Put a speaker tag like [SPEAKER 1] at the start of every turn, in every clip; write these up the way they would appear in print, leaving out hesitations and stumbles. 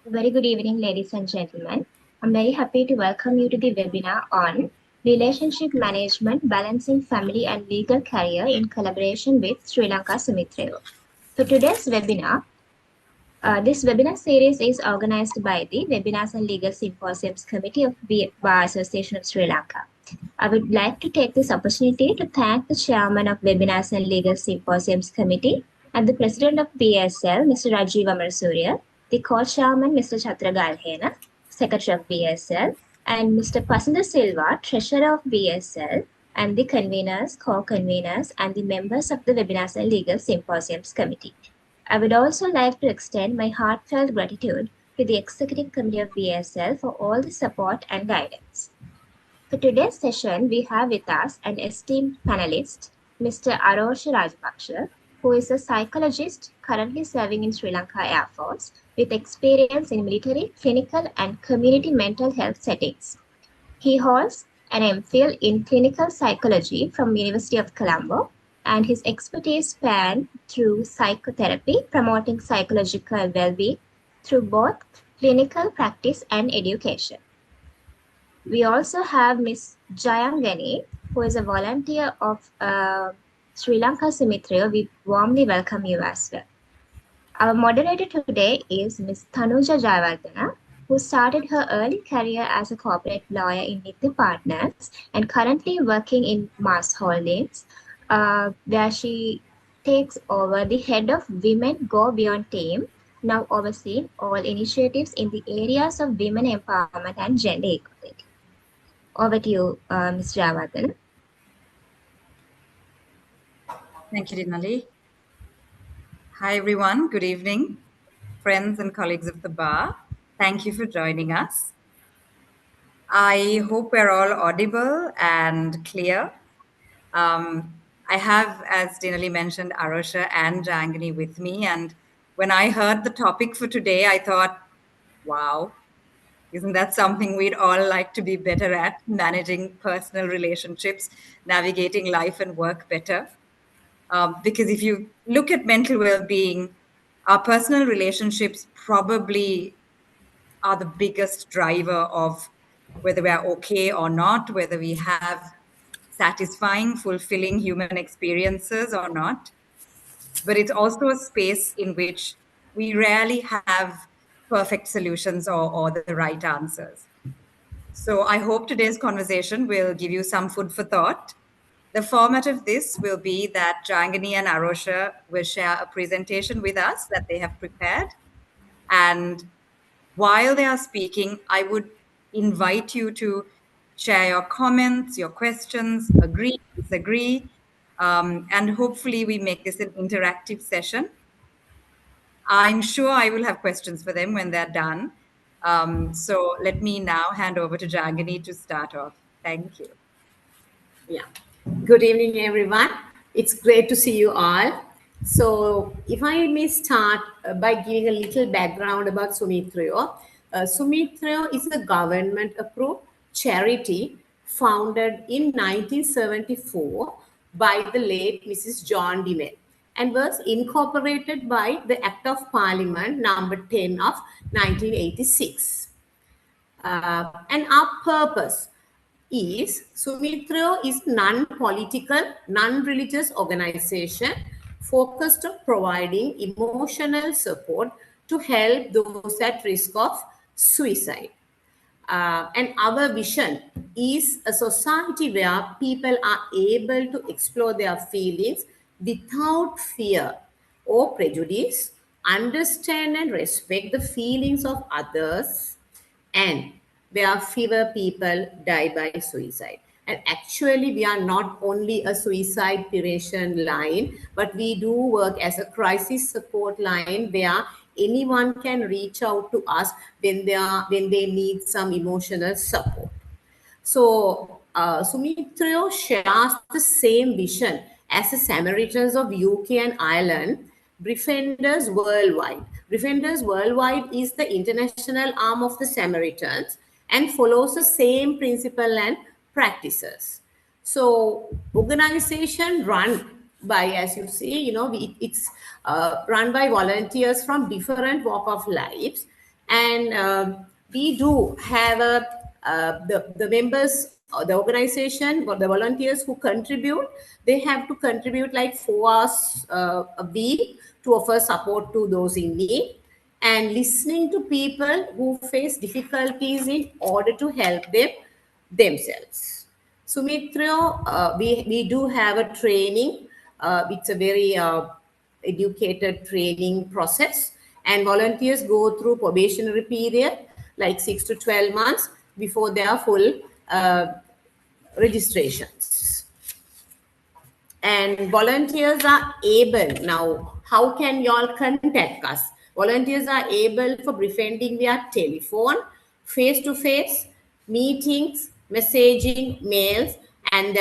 [SPEAKER 1] Very good evening, ladies and gentlemen. I'm very happy to welcome you to the webinar on Relationship Management, Balancing Family and Legal Career in collaboration with Sri Lanka Sumithrayo. For today's webinar, this webinar series is organized by the Webinars and Legal Symposiums Committee of the Bar Association of Sri Lanka. I would like to take this opportunity to thank the Chairman of Webinars and Legal Symposiums Committee and the President of BASL, Mr. Rajiv Amarsurya, the Co-Chairman, Mr. Chatra Galhena, Secretary of BASL, and Mr. Pasanda Silva, Treasurer of BASL, and the conveners, co-conveners, and the members of the Webinars and Legal Symposiums Committee. I would also like to extend my heartfelt gratitude to the Executive Committee of BASL for all the support and guidance. For today's session, we have with us an esteemed panelist, Mr. Arosha Rajapaksa, who is a psychologist currently serving in Sri Lanka Air Force with experience in military, clinical, and community mental health settings. He holds an MPhil in clinical psychology from University of Colombo, and his expertise span through psychotherapy, promoting psychological well-being through both clinical practice and education. We also have Ms. Jayangani, who is a volunteer of Sri Lanka Sumithrayo. We warmly welcome you as well. Our moderator today is Ms. Tanuja Jayawardena, who started her early career as a corporate lawyer in Nitya Partners and currently working in Mars Holdings, where she takes over the head of Women Go Beyond team, now overseeing all initiatives in the areas of women empowerment and gender equality. Over to you, Ms. Jayawardena.
[SPEAKER 2] Thank you, Dinali. Hi, everyone. Good evening, friends and colleagues of the bar. Thank you for joining us. I hope we're all audible and clear. I have, as Dinali mentioned, Arosha and Jangani with me. And when I heard the topic for today, I thought, wow, isn't that something we'd all like to be better at, managing personal relationships, navigating life and work better? Because if you look at mental well-being, our personal relationships probably are the biggest driver of whether we are okay or not, whether we have satisfying, fulfilling human experiences or not. But it's also a space in which we rarely have perfect solutions or the right answers. So I hope today's conversation will give you some food for thought. The format of this will be that Jangani and Arosha will share a presentation with us that they have prepared. And while they are speaking, I would invite you to share your comments, your questions, agree, disagree, and hopefully we make this an interactive session. I'm sure I will have questions for them when they're done. So let me now hand over to Jangani to start off. Thank you.
[SPEAKER 3] Yeah. Good evening, everyone. It's great to see you all. So if I may start by giving a little background about Sumithrayo. Sumithrayo is a government-approved charity founded in 1974 by the late Mrs. John Dimel and was incorporated by the Act of Parliament number 10 of 1986. And our purpose is Sumithrayo is non-political, non-religious organization focused on providing emotional support to help those at risk of suicide. And our vision is a society where people are able to explore their feelings without fear or prejudice, understand and respect the feelings of others, and where fewer people die by suicide. And actually, we are not only a suicide prevention line, but we do work as a crisis support line where anyone can reach out to us when they need some emotional support. So Sumithrayo shares the same vision as the Samaritans of UK and Ireland, Befrienders Worldwide. Befrienders Worldwide is the international arm of the Samaritans and follows the same principle and practices. So organization run by, as you see, it's run by volunteers from different walk of lives. And we do have the members, the organization, or the volunteers who contribute, they have to contribute like 4 hours a week to offer support to those in need and listening to people who face difficulties in order to help them themselves. Sumithrayo, we do have a training. It's a very educated training process, and volunteers go through probationary period like 6 to 12 months before their full uh, registrations. And volunteers are able now, how can y'all contact us? Volunteers are able for befriending via telephone, face to face meetings, messaging, mails, and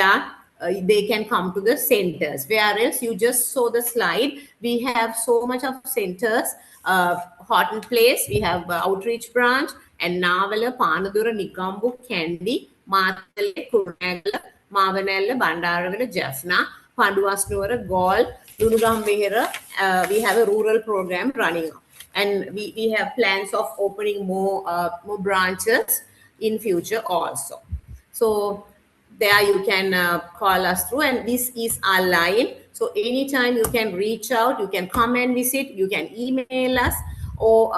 [SPEAKER 3] they can come to the centers. Whereas you just saw the slide, we have so much of centers. Horton Place, we have outreach branch, and Navala, Panadura, Nikambu, Kandy, Mathale, Kurunagala, Mavanella, Bandaravilla, Jaffna, Panduasnura, Gaul, Lunugambehera. We have a rural program running, and we have plans of opening more branches in future also. So there you can call us through, and this is our line. So anytime you can reach out, you can come and visit, you can email us, or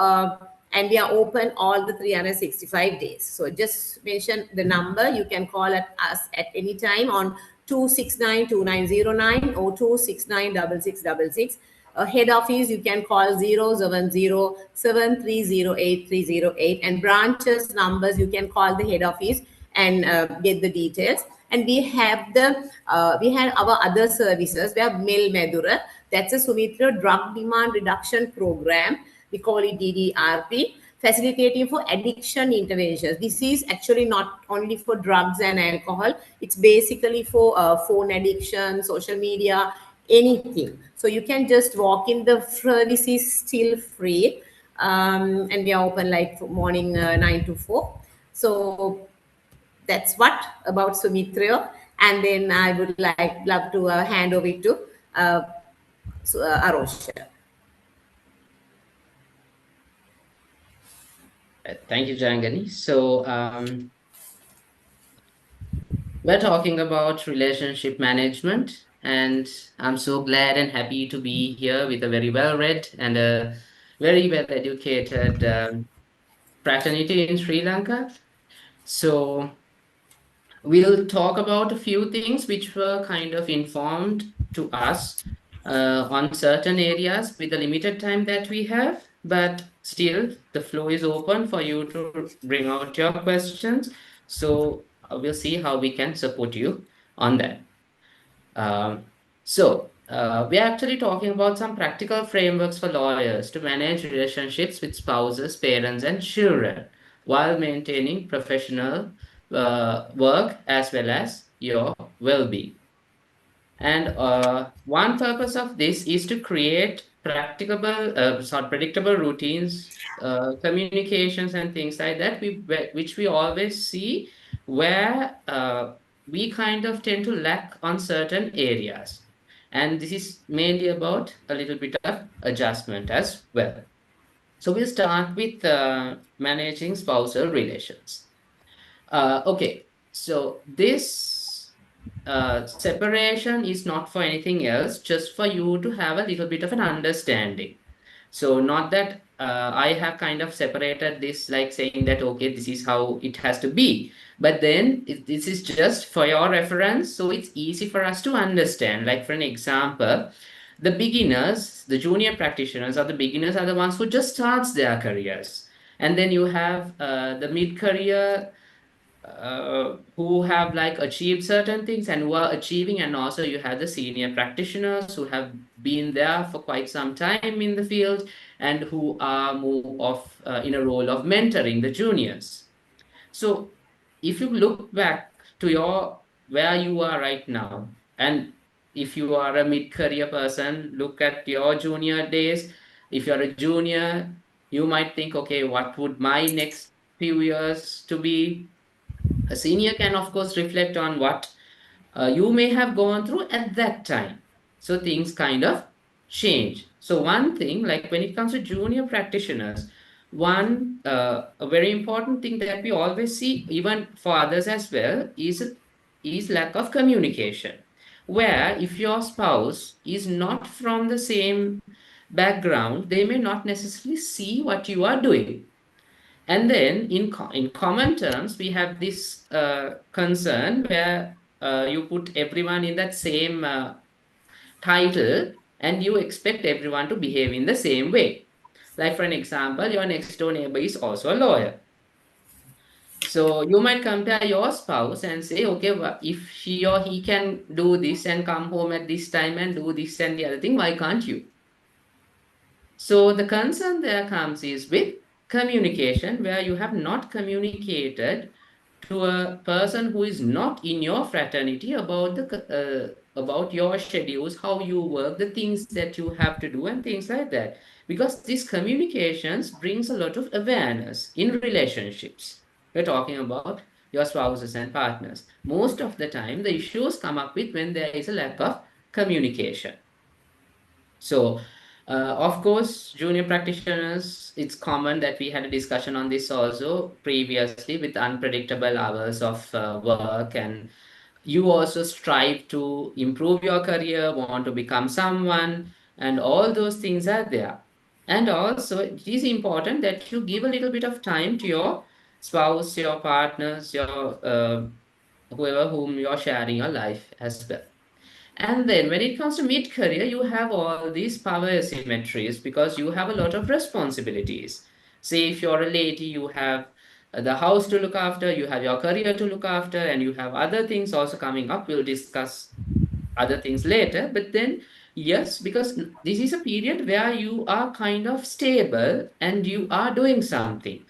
[SPEAKER 3] and we are open all the 365 days. So just mention the number. You can call at us at any time on 2692909 or 2696666. Head office, you can call 070-730-8308, and branches numbers, you can call the head office and get the details. And we have we have our other services. We have Mil Medura, that's a Sumithrayo drug demand reduction program. We call it DDRP, facilitating for addiction interventions. This is actually not only for drugs and alcohol, it's basically for phone addiction, social media, anything. So you can just walk in, the service is still free. And we are open like morning 9 to 4. So that's what about Sumithrayo. And then I would love to hand over it to Arosha.
[SPEAKER 4] Thank you, Jangani. So we're talking about relationship management, and I'm so glad and happy to be here with a very well-read and a very well-educated fraternity in Sri Lanka. So we'll talk about a few things which were kind of informed to us on certain areas with the limited time that we have, but still the floor is open for you to bring out your questions. So we'll see how we can support you on that. We're actually talking about some practical frameworks for lawyers to manage relationships with spouses, parents, and children while maintaining professional work as well as your well-being. And one purpose of this is to create predictable routines, communications, and things like that, which we always see where we kind of tend to lack on certain areas. And this is mainly about a little bit of adjustment as well. So we'll start with managing spousal relations. Okay, so this separation is not for anything else, just for you to have a little bit of an understanding. So not that I have kind of separated this like saying that, okay, this is how it has to be. But then this is just for your reference, so it's easy for us to understand. Like for an example, the beginners, the junior practitioners or the beginners are the ones who just starts their careers. And then you have the mid-career who have like achieved certain things and who are achieving, and also you have the senior practitioners who have been there for quite some time in the field and who are more of in a role of mentoring the juniors. So if you look back to your where you are right now, and if you are a mid-career person, look at your junior days. If you're a junior, you might think, okay, what would my next few years to be? A senior can, of course, reflect on what you may have gone through at that time. So things kind of change. So one thing, like when it comes to junior practitioners, One a very important thing that we always see, even for others as well, is lack of communication. Where if your spouse is not from the same background, they may not necessarily see what you are doing. And then in common terms, we have this concern where you put everyone in that same title and you expect everyone to behave in the same way. Like, for an example, your next door neighbor is also a lawyer. So you might compare your spouse and say, okay, if she or he can do this and come home at this time and do this and the other thing, why can't you? So the concern there comes is with communication, where you have not communicated to a person who is not in your fraternity about about your schedules, how you work, the things that you have to do, and things like that. Because these communications brings a lot of awareness in relationships. We're talking about your spouses and partners. Most of the time, the issues come up with when there is a lack of communication. So, of course, junior practitioners, it's common that we had a discussion on this also previously with unpredictable hours of work, and you also strive to improve your career, want to become someone, and all those things are there. And also, it is important that you give a little bit of time to your spouse, your partners, your whoever whom you're sharing your life as well. And then when it comes to mid-career, you have all these power asymmetries because you have a lot of responsibilities. Say if you're a lady, you have the house to look after, you have your career to look after, and you have other things also coming up. We'll discuss other things later. But then, yes, because this is a period where you are kind of stable and you are doing something.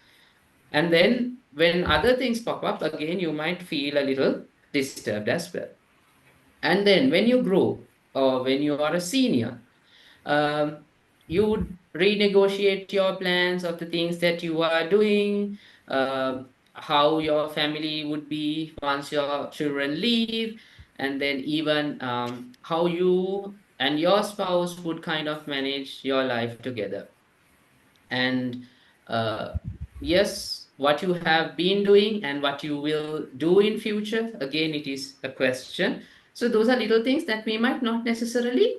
[SPEAKER 4] And then when other things pop up, again, you might feel a little disturbed as well. And then when you grow or when you are a senior, um, you would renegotiate your plans of the things that you are doing, how your family would be once your children leave, and then even how you and your spouse would kind of manage your life together. And uh, yes, what you have been doing and what you will do in future, again, it is a question. So those are little things that we might not necessarily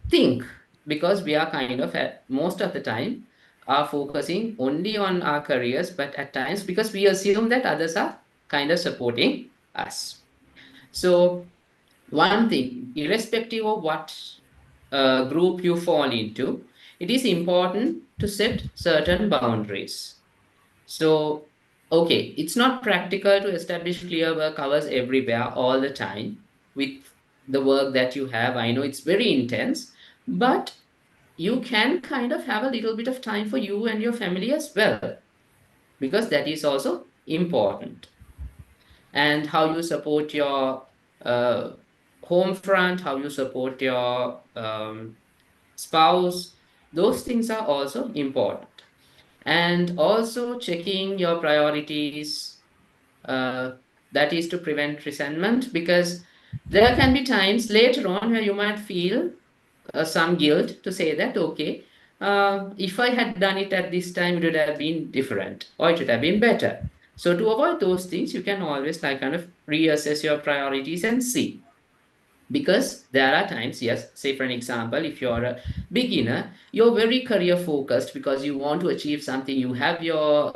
[SPEAKER 4] think, because we are kind of at most of the time are focusing only on our careers, but at times because we assume that others are kind of supporting us. So one thing, irrespective of what group you fall into, it is important to set certain boundaries. So, okay, it's not practical to establish clear work hours everywhere all the time with the work that you have. I know it's very intense, but you can kind of have a little bit of time for you and your family as well, because that is also important. And how you support your uh, home front, how you support your spouse, those things are also important. And also checking your priorities, uh, that is to prevent resentment, because there can be times later on where you might feel some guilt to say that, okay, if I had done it at this time, it would have been different or it would have been better. So to avoid those things, you can always like kind of reassess your priorities and see. Because there are times, yes, say for an example, if you're a beginner, you're very career focused because you want to achieve something, you have your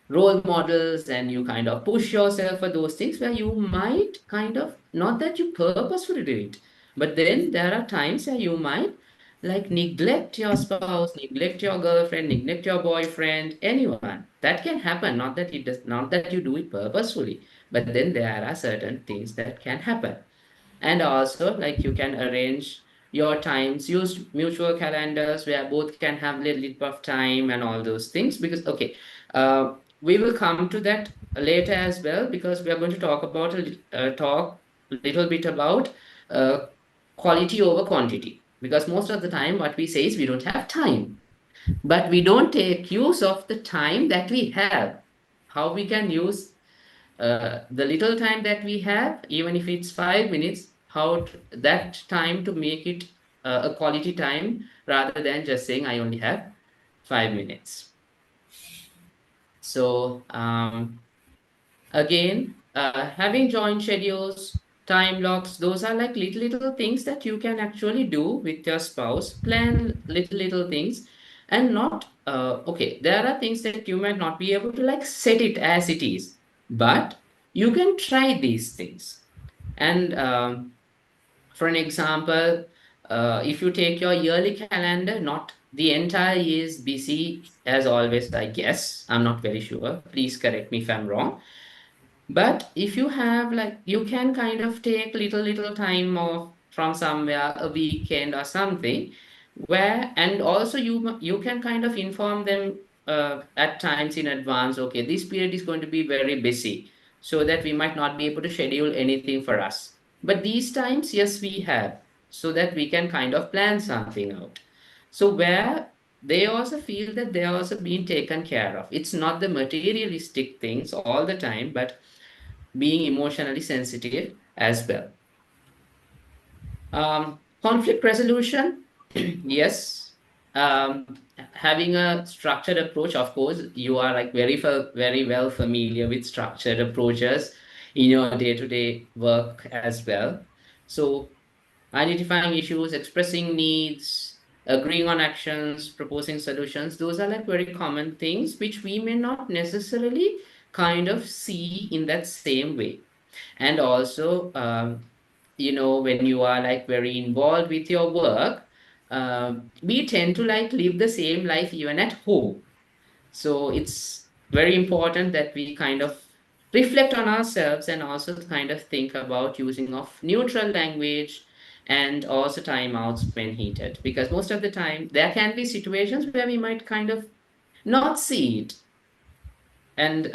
[SPEAKER 4] role models and you kind of push yourself for those things where you might kind of, not that you purposefully do it, but then there are times where you might like neglect your spouse, neglect your girlfriend, neglect your boyfriend, anyone. That can happen, not that you do it purposefully, but then there are certain things that can happen. And also, like, you can arrange your times, use mutual calendars where both can have little bit of time and all those things. Because, okay, we will come to that later as well, because we are going to talk about talk a little bit about uh, quality over quantity. Because most of the time, what we say is we don't have time, but we don't take use of the time that we have. How we can use the little time that we have, even if it's 5 minutes, that time to make it a quality time rather than just saying, I only have 5 minutes. So again, having joint schedules, time blocks, those are like little things that you can actually do with your spouse. Plan little things, and not okay. There are things that you might not be able to like set it as it is, but you can try these things. And for an example, if you take your yearly calendar, not the entire year is busy as always, I guess. I'm not very sure. Please correct me if I'm wrong. But if you have like, you can kind of take little time off from somewhere, a weekend or something, where, and also you can kind of inform them at times in advance. Okay, this period is going to be very busy, so that we might not be able to schedule anything for us. But these times, yes, we have, so that we can kind of plan something out. So where they also feel that they are also being taken care of. It's not the materialistic things all the time, but being emotionally sensitive as well. Conflict resolution, yes. Having a structured approach, of course, you are like very well familiar with structured approaches in your day-to-day work as well. So identifying issues, expressing needs, agreeing on actions, proposing solutions, those are like very common things which we may not necessarily kind of see in that same way. And also, when you are like very involved with your work, we tend to like live the same life even at home. So it's very important that we kind of reflect on ourselves and also kind of think about using of neutral language and also timeouts when heated. Because most of the time there can be situations where we might kind of not see it. And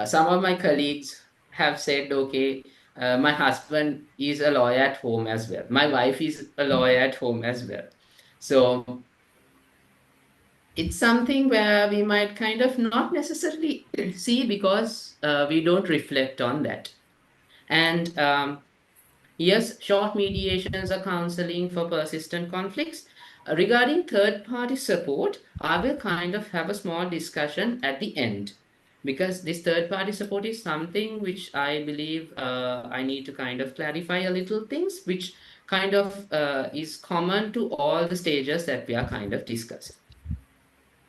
[SPEAKER 4] some of my colleagues have said, okay, my husband is a lawyer at home as well. My wife is a lawyer at home as well. So it's something where we might kind of not necessarily see because we don't reflect on that. And yes, short mediations or counseling for persistent conflicts. Regarding third party support, I will kind of have a small discussion at the end, because this third party support is something which I believe I need to kind of clarify a little things, which kind of is common to all the stages that we are kind of discussing.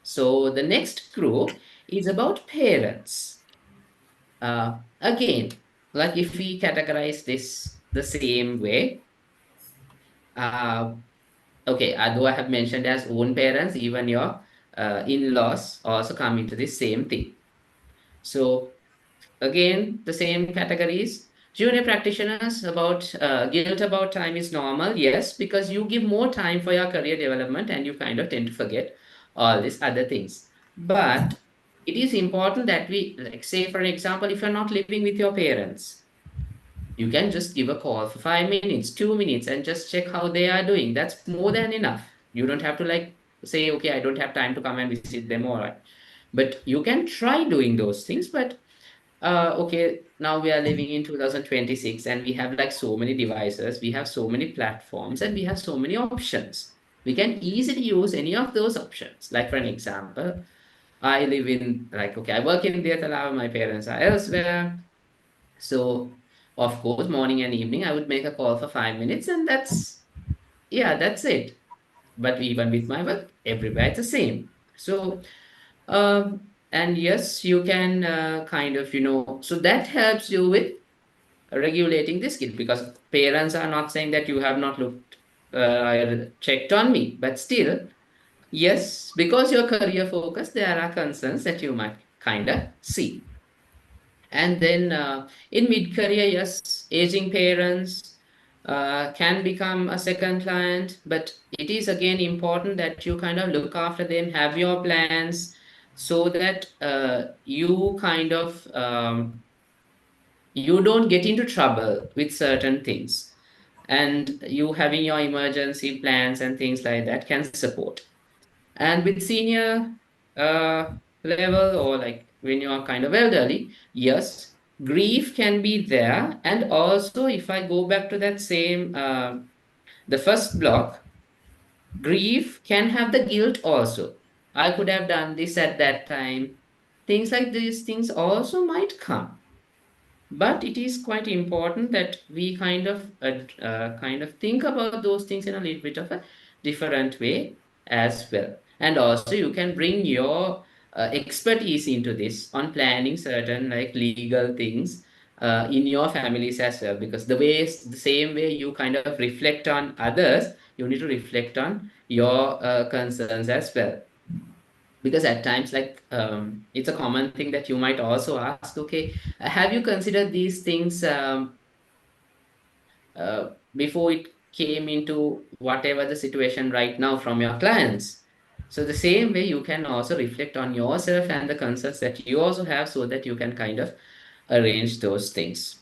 [SPEAKER 4] So the next group is about parents. Again, like if we categorize this the same way, uh, okay, although I have mentioned as own parents, even your in-laws also come into the same thing. So again, the same categories. Junior practitioners, about guilt about time is normal, yes, because you give more time for your career development and you kind of tend to forget all these other things. But it is important that we, like, say, for example, if you're not living with your parents, you can just give a call for 5 minutes, 2 minutes, and just check how they are doing. That's more than enough. You don't have to like say, okay, I don't have time to come and visit them, all right. But you can try doing those things. But okay, now we are living in 2026 and we have like so many devices, we have so many platforms, and we have so many options. We can easily use any of those options. Like for an example, I live in like, okay, I work in Vietnam, my parents are elsewhere. So of course, morning and evening, I would make a call for 5 minutes, and yeah, that's it. But even with my work, everywhere it's the same. So and yes, you can kind of, so that helps you with regulating this skill, because parents are not saying that you have not looked, checked on me, but still, yes, because you're career focused, there are concerns that you might kind of see. And then in mid career, yes, aging parents can become a second client, but it is again important that you kind of look after them, have your plans, so that you kind of you don't get into trouble with certain things, and you having your emergency plans and things like that can support. And with senior uh, level, or like when you are kind of elderly, yes, grief can be there. And also, if I go back to that same, the first block, grief can have the guilt also. I could have done this at that time. Things like these things also might come. But it is quite important that we kind of think about those things in a little bit of a different way as well. And also, you can bring your expertise into this on planning certain like legal things in your families as well. Because the same way you kind of reflect on others, you need to reflect on your concerns as well. Because at times, it's a common thing that you might also ask, okay, have you considered these things before it came into whatever the situation right now from your clients? So the same way you can also reflect on yourself and the concerns that you also have, so that you can kind of arrange those things.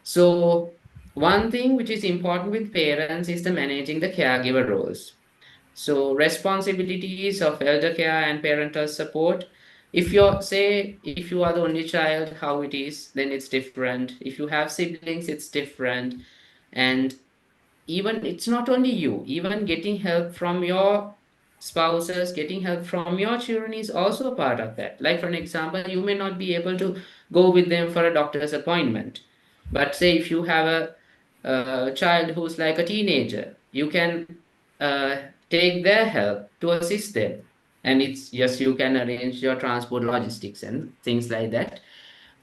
[SPEAKER 4] So one thing which is important with parents is the managing the caregiver roles. So responsibilities of elder care and parental support. If you are the only child, how it is, then it's different. If you have siblings, it's different. And even it's not only you, even getting help from your spouses, getting help from your children is also a part of that. Like for an example, you may not be able to go with them for a doctor's appointment, but say if you have a child who's like a teenager, you can uh, take their help to assist them. And it's yes, you can arrange your transport logistics and things like that,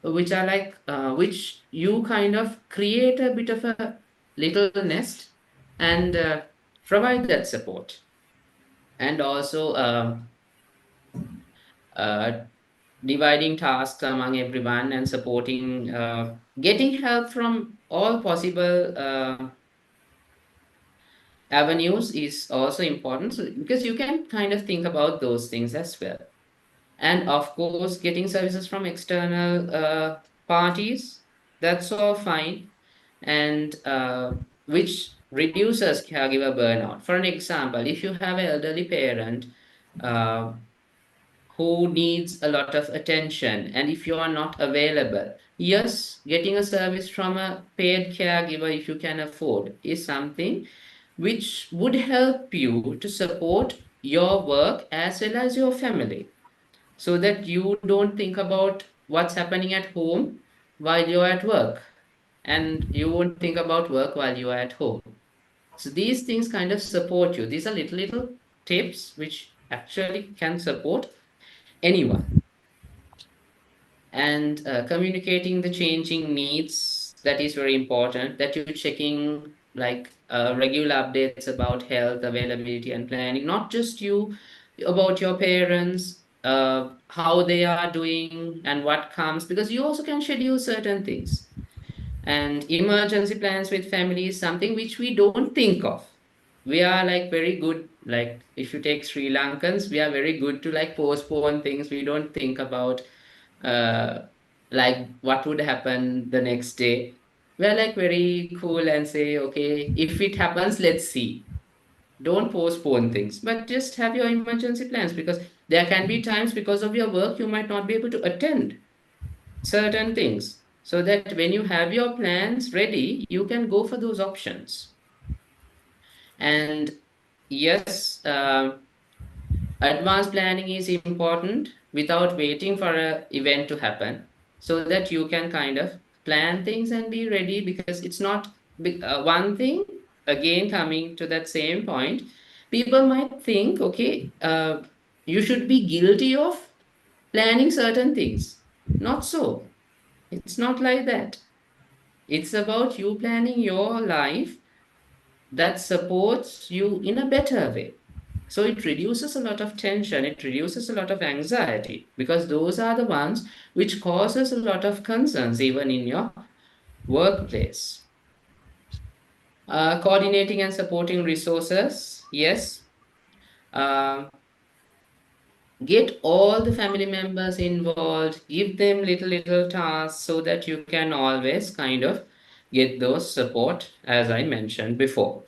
[SPEAKER 4] which you kind of create a bit of a little nest and provide that support. And also uh, dividing tasks among everyone and supporting, getting help from all possible avenues is also important. So, because you can kind of think about those things as well. And of course, getting services from external parties, that's all fine. And which reduces caregiver burnout. For an example, if you have an elderly parent uh, who needs a lot of attention, and if you are not available, yes, getting a service from a paid caregiver, if you can afford, is something which would help you to support your work as well as your family, so that you don't think about what's happening at home while you're at work, and you won't think about work while you are at home. So these things kind of support you. These are little tips which actually can support anyone. And communicating the changing needs, that is very important, that you're checking like regular updates about health availability and planning, not just you, about your parents, how they are doing and what comes, because you also can schedule certain things. And emergency plans with family is something which we don't think of. We are like very good, like if you take Sri Lankans, we are very good to like postpone things. We don't think about uh, like what would happen the next day. We're like very cool and say, okay, if it happens, let's see. Don't postpone things, but just have your emergency plans, because there can be times because of your work you might not be able to attend certain things. So that when you have your plans ready, you can go for those options. And yes, advanced planning is important without waiting for an event to happen, so that you can kind of plan things and be ready. Because it's not one thing, again coming to that same point, people might think, okay, you should be guilty of planning certain things. Not so. It's not like that. It's about you planning your life that supports you in a better way. So it reduces a lot of tension, it reduces a lot of anxiety, because those are the ones which causes a lot of concerns even in your workplace. Coordinating and supporting resources, yes. Uh, get all the family members involved, give them little tasks, so that you can always kind of get those support, as I mentioned before.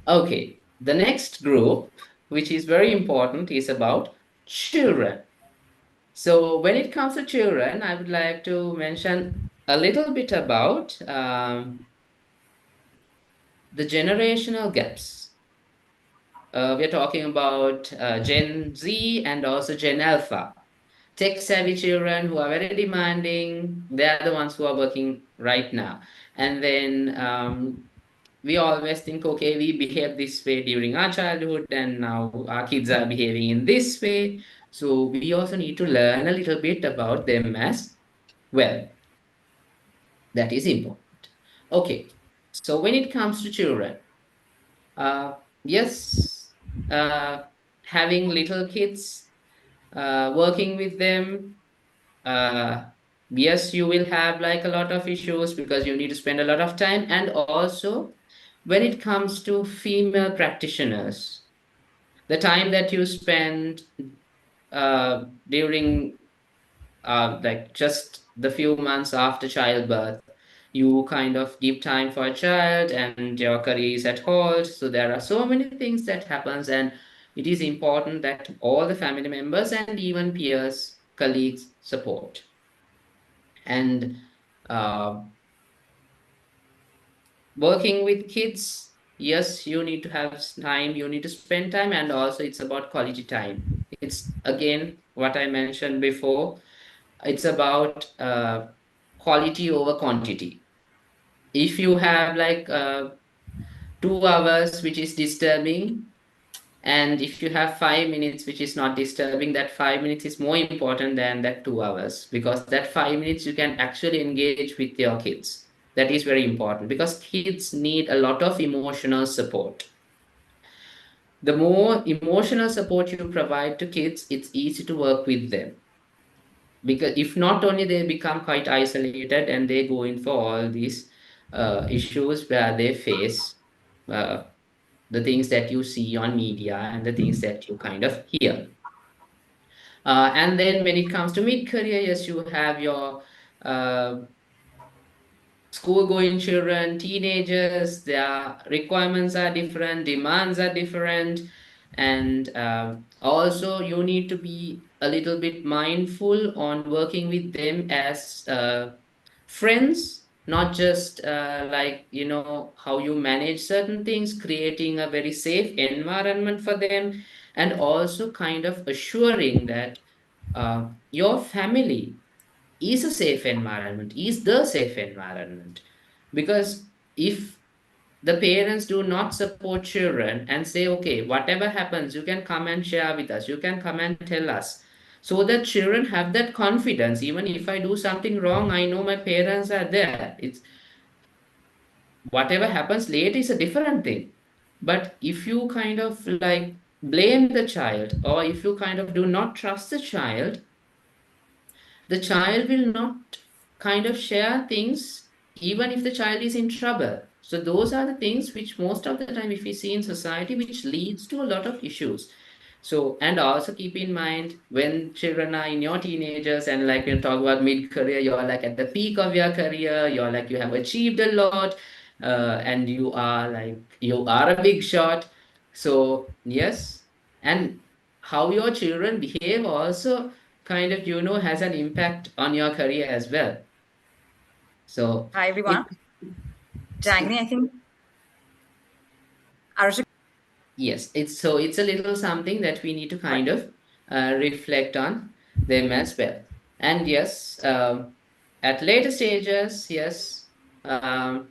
[SPEAKER 4] Okay, the next group, which is very important, is about children. So when it comes to children, I would like to mention a little bit about the generational gaps. we are talking about Gen Z and also Gen Alpha. Tech savvy children who are very demanding, they are the ones who are working right now. And then we always think, okay, we behave this way during our childhood, and now our kids are behaving in this way. So we also need to learn a little bit about them as well. That is important. Okay, so when it comes to children, uh, yes, uh, having little kids, working with them, uh, yes, you will have like a lot of issues because you need to spend a lot of time. And also, when it comes to female practitioners, the time that you spend during like just the few months after childbirth, you kind of give time for a child and your career is at hold. So there are so many things that happens, and it is important that all the family members and even peers, colleagues support. And uh, working with kids, yes, you need to have time, you need to spend time, and also it's about quality time. It's again what I mentioned before, it's about quality over quantity. If you have like 2 hours which is disturbing, and if you have 5 minutes which is not disturbing, that 5 minutes is more important than that 2 hours, because that 5 minutes you can actually engage with your kids. That is very important because kids need a lot of emotional support. The more emotional support you provide to kids, it's easy to work with them, because if not, only they become quite isolated and they go in for all these issues where they face uh, the things that you see on media and the things that you kind of hear. And then when it comes to mid-career, yes, you have your uh, school-going children, teenagers. Their requirements are different, demands are different, and also you need to be a little bit mindful on working with them as friends, not just like, how you manage certain things, creating a very safe environment for them, and also kind of assuring that your family is a safe environment, is the safe environment. Because if the parents do not support children and say, okay, whatever happens, you can come and share with us, you can come and tell us, so that children have that confidence, even if I do something wrong, I know my parents are there. It's whatever happens later is a different thing. But if you kind of like blame the child, or if you kind of do not trust the child will not kind of share things even if the child is in trouble. So those are the things which most of the time if we see in society, which leads to a lot of issues. So, and also keep in mind, when children are in your teenagers and like when you talk about mid-career, you're like at the peak of your career, you're like you have achieved a lot, and you are a big shot. So yes, and how your children behave also kind of has an impact on your career as well. So
[SPEAKER 2] Hi, everyone.
[SPEAKER 4] it
[SPEAKER 2] Dagny, I think Arusha.
[SPEAKER 4] yes, it's a little something that we need to
[SPEAKER 2] Right.
[SPEAKER 4] kind of reflect on them as well. And yes, at later stages, yes, um,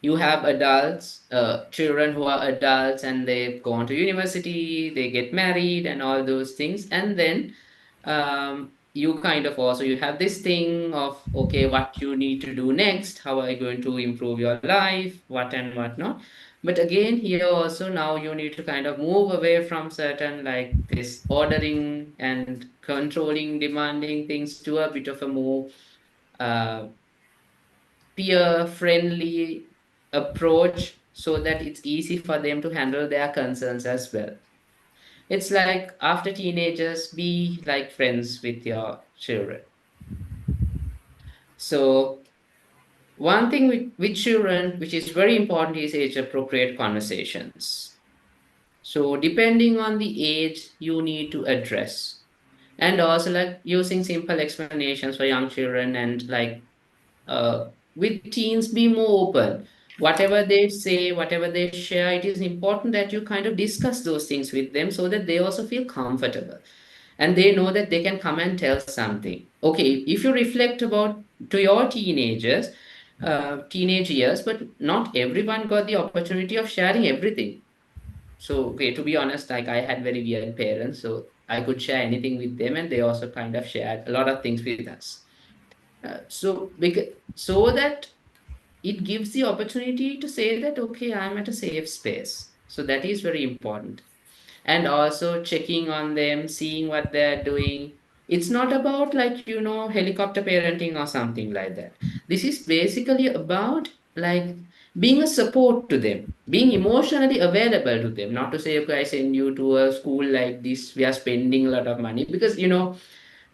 [SPEAKER 4] you have adults, children who are adults, and they've gone to university, they get married, and all those things. And then you kind of also you have this thing of, okay, what you need to do next, how are you going to improve your life, what and what not. But again, here also now you need to kind of move away from certain like this ordering and controlling, demanding things to a bit of a more uh, peer friendly approach, so that it's easy for them to handle their concerns as well. It's like after teenagers, be like friends with your children. So one thing with children, which is very important, is age appropriate conversations. So depending on the age, you need to address. And also like using simple explanations for young children, and like with teens, be more open. whatever they say, whatever they share, it is important that you kind of discuss those things with them so that they also feel comfortable and they know that they can come and tell something. Okay, if you reflect about to your teenage years, but not everyone got the opportunity of sharing everything. So, okay, to be honest, like I had very weird parents, so I could share anything with them, and they also kind of shared a lot of things with us. So that it gives the opportunity to say that, okay, I'm at a safe space. So that is very important. And also checking on them, seeing what they're doing. It's not about like, helicopter parenting or something like that. This is basically about like being a support to them, being emotionally available to them. Not to say, okay, I send you to a school like this, we are spending a lot of money because,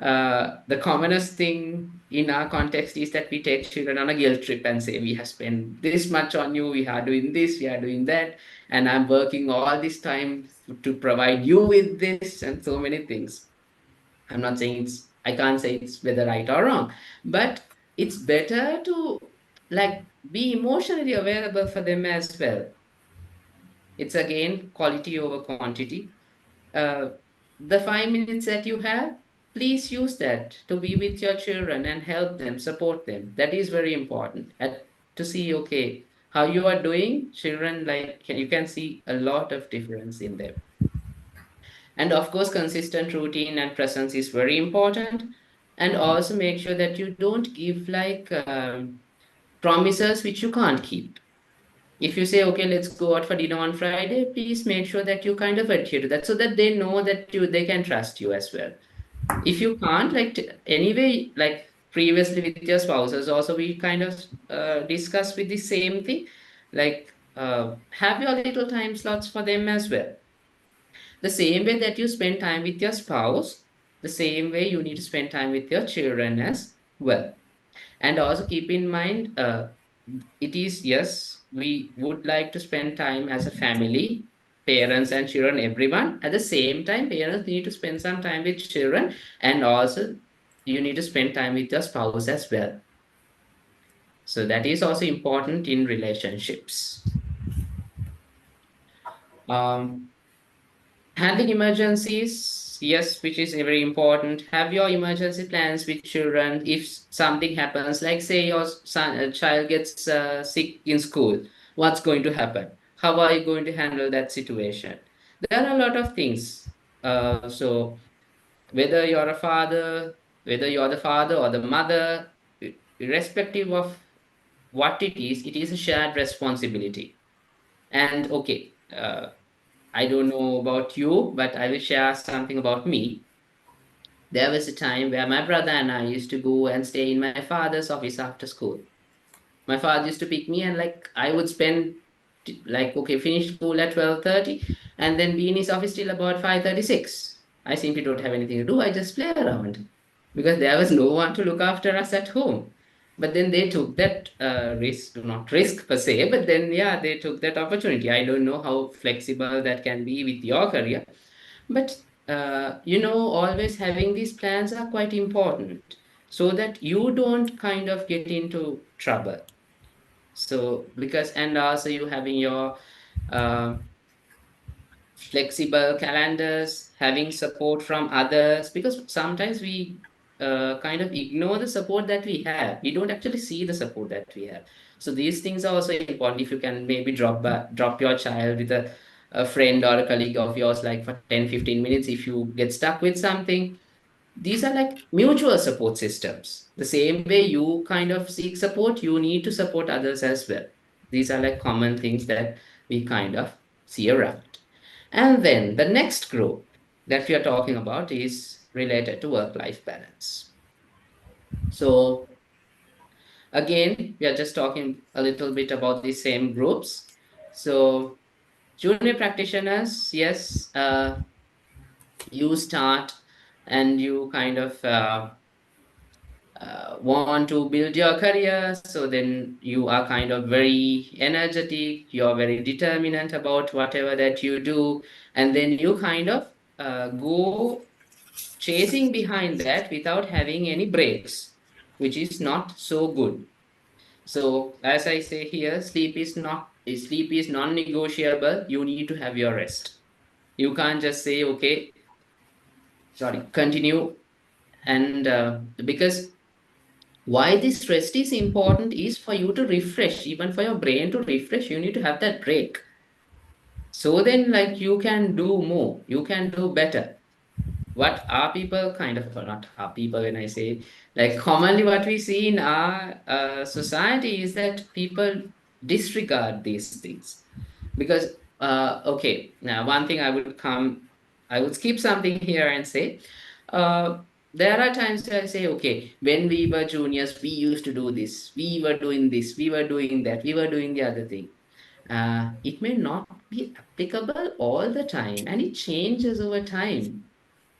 [SPEAKER 4] the commonest thing in our context is that we take children on a guilt trip and say, we have spent this much on you, we are doing this, we are doing that, and I'm working all this time to provide you with this, and so many things. I'm not saying I can't say it's whether right or wrong, but it's better to like be emotionally available for them as well. It's again quality over quantity. uh, the 5 minutes that you have, please use that to be with your children and help them, support them. That is very important. To see, okay, how you are doing, children like you can see a lot of difference in them. And of course, consistent routine and presence is very important. And also make sure that you don't give like promises which you can't keep. If you say, okay, let's go out for dinner on Friday, please make sure that you kind of adhere to that so that they know that they can trust you as well. If you can't, like anyway, like previously with your spouses, also we kind of discuss with the same thing, like have your little time slots for them as well. The same way that you spend time with your spouse, the same way you need to spend time with your children as well. And also keep in mind, it is, yes, we would like to spend time as a family, parents and children, everyone. At the same time, parents need to spend some time with children, and also you need to spend time with your spouse as well. So that is also important in relationships. Um, Handling emergencies, yes, which is very important. Have your emergency plans with children. If something happens, like say your child gets sick in school, what's going to happen? How are you going to handle that situation? There are a lot of things. So whether you're a father, whether you're the father or the mother, irrespective of what it is a shared responsibility. And okay, I don't know about you, but I will share something about me. There was a time where my brother and I used to go and stay in my father's office after school. My father used to pick me, and like I would spend like okay, finish school at 12:30 and then be in his office till about 5:36. I simply don't have anything to do. I just play around because there was no one to look after us at home. But then they took that risk, not risk per se, but then yeah, they took that opportunity. I don't know how flexible that can be with your career, but always having these plans are quite important so that you don't kind of get into trouble. So because and also you having your uh, flexible calendars, having support from others, because sometimes we kind of ignore the support that we have. We don't actually see the support that we have. So these things are also important. If you can maybe drop your child with a friend or a colleague of yours, like for 10-15 minutes, if you get stuck with something, these are like mutual support systems. The same way you kind of seek support, you need to support others as well. These are like common things that we kind of see around. And then the next group that we are talking about is related to work-life balance. So again, we are just talking a little bit about the same groups. So junior practitioners, yes, you start and you kind of want to build your career, so then you are kind of very energetic, you're very determinant about whatever that you do, and then you kind of go chasing behind that without having any breaks, which is not so good. So as I say here, sleep is non-negotiable. You need to have your rest. You can't just say, okay, sorry, continue. And because why this rest is important is for you to refresh, even for your brain to refresh, you need to have that break. So then, like, you can do more, you can do better. What our people kind of, or not our people, when I say, like, commonly what we see in our society is that people disregard these things. Because, okay, now one thing I would skip something here and say, uh, there are times where I say, okay, when we were juniors, we used to do this, we were doing this, we were doing that, we were doing the other thing. It may not be applicable all the time, and it changes over time.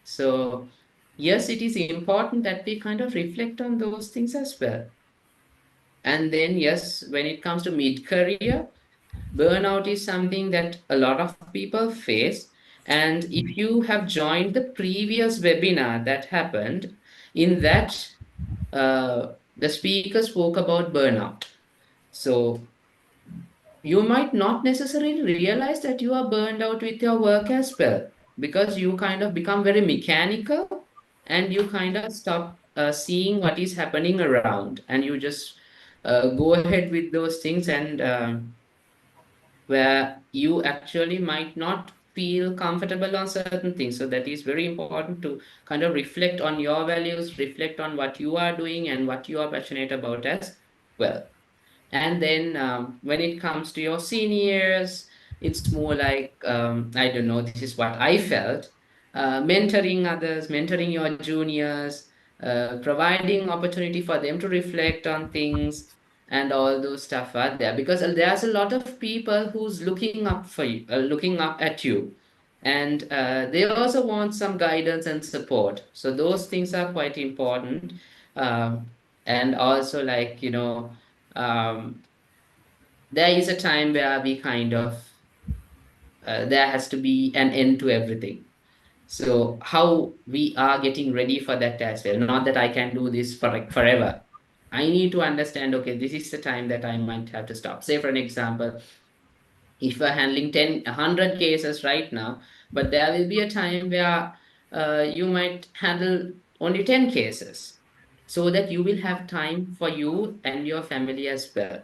[SPEAKER 4] So, yes, it is important that we kind of reflect on those things as well. And then, yes, when it comes to mid career, burnout is something that a lot of people face. And if you have joined the previous webinar that happened, in that, the speaker spoke about burnout. So, you might not necessarily realize that you are burned out with your work as well, because you kind of become very mechanical and you kind of stop seeing what is happening around, and you just go ahead with those things, and where you actually might not feel comfortable on certain things. So that is very important to kind of reflect on your values, reflect on what you are doing and what you are passionate about as well. And then when it comes to your seniors, it's more like, I don't know, this is what I felt. Mentoring others, mentoring your juniors, providing opportunity for them to reflect on things, and all those stuff are there, because there's a lot of people who's looking up for you, looking up at you, and they also want some guidance and support. So those things are quite important. um, and also, like, um, there is a time where we kind of, there has to be an end to everything. So how we are getting ready for that as well. Not that I can do this for like forever. I need to understand, okay, this is the time that I might have to stop. Say for an example, if we're handling 100 cases right now, but there will be a time where you might handle only 10 cases, so that you will have time for you and your family as well.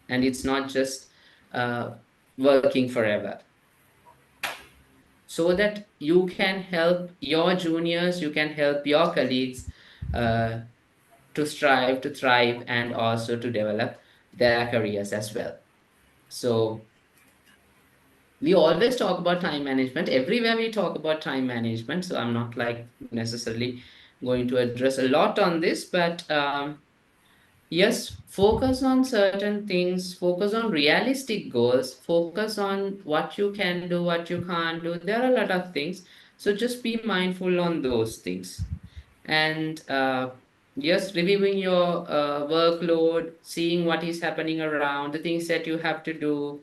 [SPEAKER 4] And it's not just uh, working forever. So that you can help your juniors, you can help your colleagues uh, to strive, to thrive, and also to develop their careers as well. So we always talk about time management. Everywhere we talk about time management. So I'm not like necessarily going to address a lot on this, but yes, focus on certain things, focus on realistic goals, focus on what you can do, what you can't do. There are a lot of things. So just be mindful on those things. And yes, reviewing your workload, seeing what is happening around, the things that you have to do,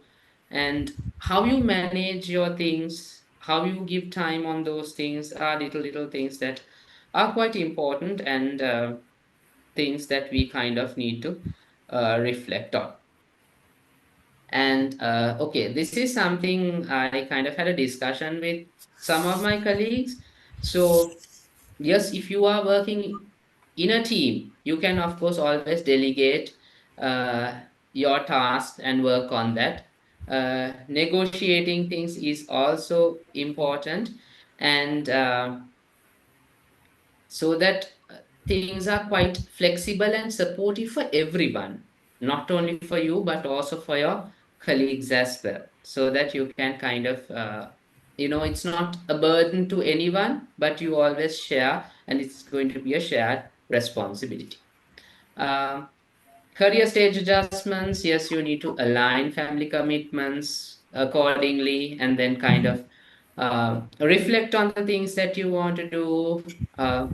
[SPEAKER 4] and how you manage your things, how you give time on those things are little things that are quite important, and things that we kind of need to reflect on. And okay, this is something I kind of had a discussion with some of my colleagues. So, yes, if you are working in a team, you can, of course, always delegate uh, your tasks and work on that. Negotiating things is also important, and so that things are quite flexible and supportive for everyone, not only for you but also for your colleagues as well, so that you can kind of it's not a burden to anyone, but you always share, and it's going to be a shared responsibility. um, Career stage adjustments, yes, you need to align family commitments accordingly, and then kind of reflect on the things that you want to do,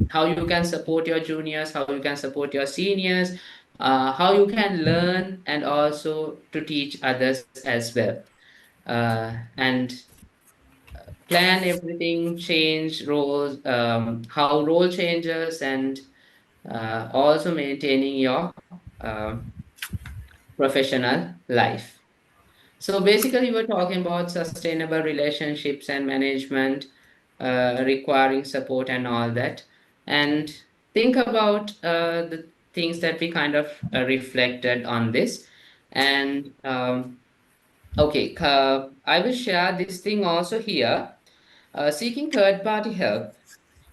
[SPEAKER 4] how you can support your juniors, how you can support your seniors, how you can learn and also to teach others as well. And plan everything, change roles, how role changes, and also maintaining your professional life. So basically, we're talking about sustainable relationships and management, requiring support and all that. And think about the things that we kind of reflected on this. And okay, I will share this thing also here. Seeking third party help,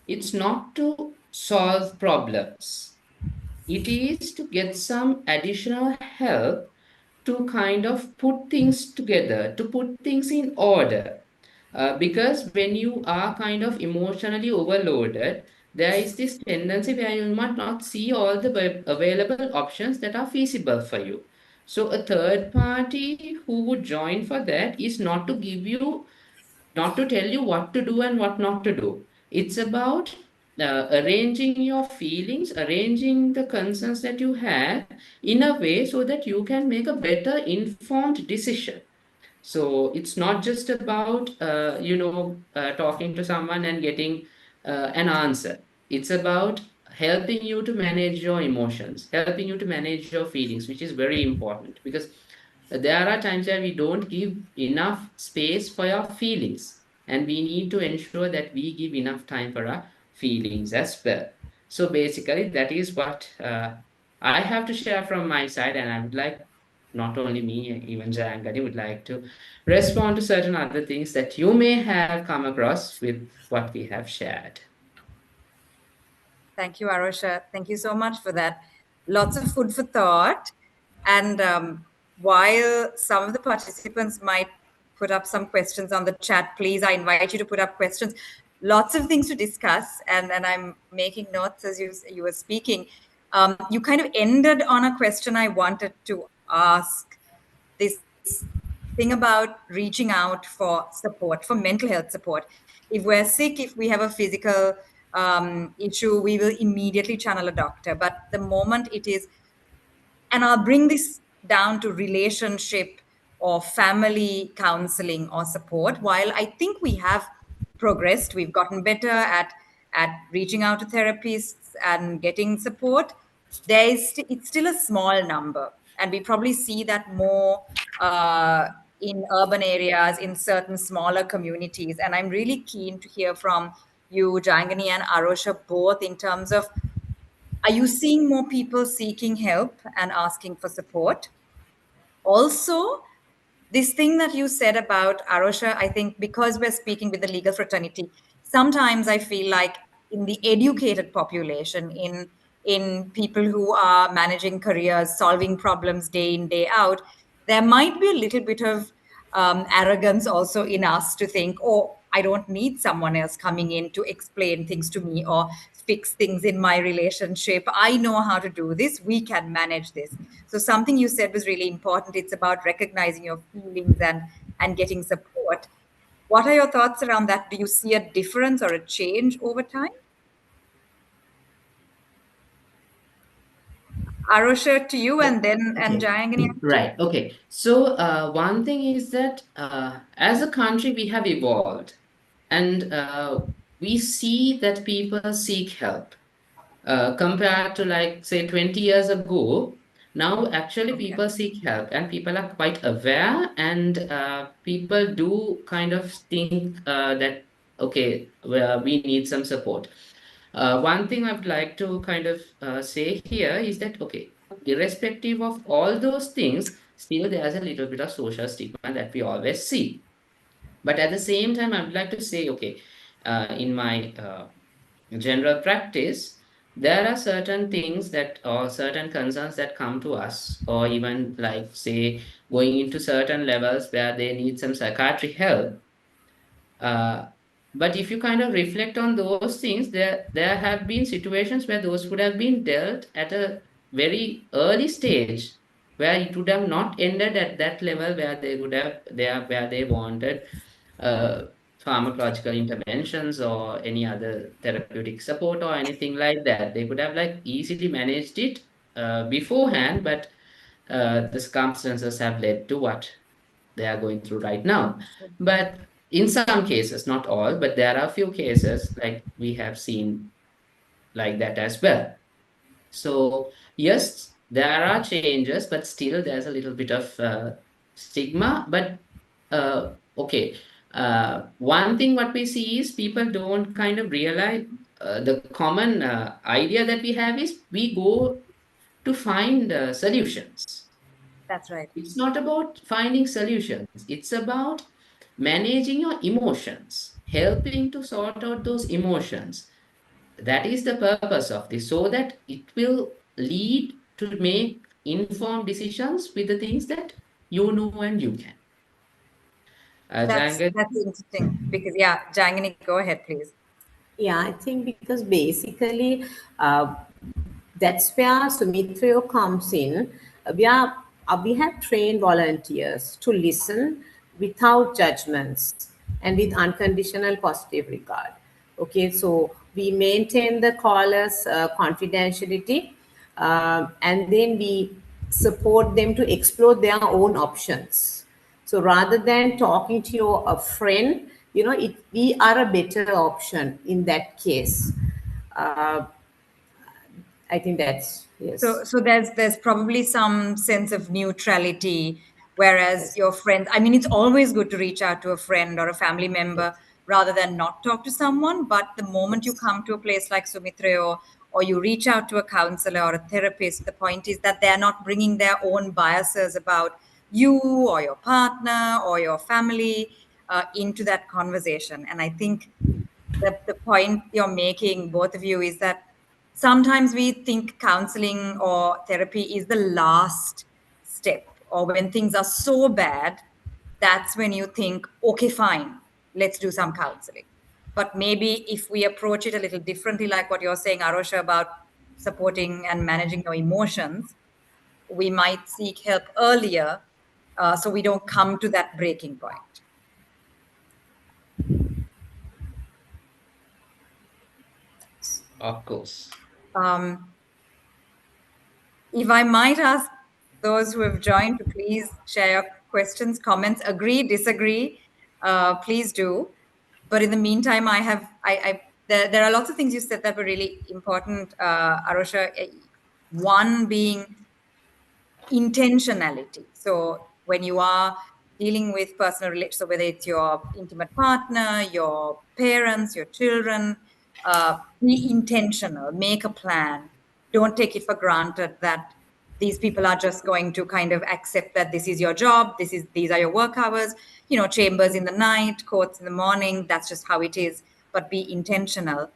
[SPEAKER 4] it's not to solve problems, it is to get some additional help to kind of put things together, to put things in order. Because when you are kind of emotionally overloaded, there is this tendency where you might not see all the available options that are feasible for you. So, a third party who would join for that is not to give you, not to tell you what to do and what not to do. It's about arranging your feelings, arranging the concerns that you have in a way so that you can make a better informed decision. So it's not just about talking to someone and getting an answer. It's about helping you to manage your emotions, helping you to manage your feelings, which is very important because there are times where we don't give enough space for our feelings, and we need to ensure that we give enough time for our feelings as well. So basically, that is what I have to share from my side, and I would like not only me, even Jayangani would like to respond to certain other things that you may have come across with what we have shared.
[SPEAKER 2] Thank you, Arosha. Thank you so much for that. Lots of food for thought. And while some of the participants might put up some questions on the chat, please, I invite you to put up questions. Lots of things to discuss, and I'm making notes as you were speaking. You kind of ended on a question I wanted to ask. This thing about reaching out for support, for mental health support. If we're sick, if we have a physical issue, we will immediately channel a doctor. But the moment it is, and I'll bring this down to relationship or family counseling or support, while I think we have progressed, we've gotten better at reaching out to therapists and getting support, it's still a small number. And we probably see that more in urban areas, in certain smaller communities. And I'm really keen to hear from you, Jangani and Arosha, both in terms of, are you seeing more people seeking help and asking for support? Also, this thing that you said about Arosha, I think because we're speaking with the legal fraternity, sometimes I feel like in the educated population, in people who are managing careers, solving problems day in, day out, there might be a little bit of arrogance also in us to think, oh, I don't need someone else coming in to explain things to me or fix things in my relationship. I know how to do this. We can manage this. So something you said was really important. It's about recognizing your feelings and getting support. What are your thoughts around that? Do you see a difference or a change over time? Arosha, to you, and then and
[SPEAKER 4] Okay.
[SPEAKER 2] Jayangani.
[SPEAKER 4] Right. Okay. So one thing is that as a country, we have evolved, and we see that people seek help. Compared to like say 20 years ago, now actually
[SPEAKER 2] Okay.
[SPEAKER 4] people seek help and people are quite aware, and people do kind of think that okay, well, we need some support. One thing I would like to kind of say here is that okay, irrespective of all those things, still there's a little bit of social stigma that we always see. But at the same time, I would like to say okay, in my general practice, there are certain things that or certain concerns that come to us, or even like say going into certain levels where they need some psychiatric help. Uh, but if you kind of reflect on those things, there have been situations where those would have been dealt at a very early stage, where it would have not ended at that level where they would have where they wanted uh, pharmacological interventions or any other therapeutic support or anything like that. They could have like easily managed it beforehand, but the circumstances have led to what they are going through right now. But in some cases, not all, but there are a few cases like we have seen like that as well. So yes, there are changes, but still there's a little bit of stigma. But okay, one thing what we see is people don't kind of realize the common idea that we have is we go to find solutions.
[SPEAKER 2] That's right.
[SPEAKER 4] It's not about finding solutions, it's about managing your emotions, helping to sort out those emotions. That is the purpose of this, so that it will lead to make informed decisions with the things that you know and you can. Jangan?
[SPEAKER 2] That's interesting because yeah, Jangani, go ahead, please.
[SPEAKER 3] Yeah, I think because basically that's where Sumithrayo comes in. We have trained volunteers to listen without judgments and with unconditional positive regard. Okay, so we maintain the caller's confidentiality, and then we support them to explore their own options. So rather than talking to your a friend, we are a better option in that case. Uh, I think that's yes.
[SPEAKER 2] So there's probably some sense of neutrality, whereas
[SPEAKER 3] Yes.
[SPEAKER 2] your friends, I mean, it's always good to reach out to a friend or a family member rather than not talk to someone. But the moment you
[SPEAKER 3] Yes.
[SPEAKER 2] come to a place like Sumitrayo or you reach out to a counselor or a therapist, the point is that they're not bringing their own biases about you or your partner or your family into that conversation. And I think the point you're making, both of you, is that sometimes we think counseling or therapy is the last step, or when things are so bad, that's when you think, okay, fine, let's do some counseling. But maybe if we approach it a little differently, like what you're saying, Arosha, about supporting and managing your emotions, we might seek help earlier so we don't come to that breaking point.
[SPEAKER 4] Of course.
[SPEAKER 2] Um, If I might ask those who have joined to please share your questions, comments, agree, disagree, please do. But in the meantime, there are lots of things you said that were really important, Arosha. One being intentionality. So when you are dealing with personal relationships, so whether it's your intimate partner, your parents, your children, be intentional, make a plan. Don't take it for granted that these people are just going to kind of accept that this is your job, these are your work hours, chambers in the night, courts in the morning. That's just how it is. But be intentional.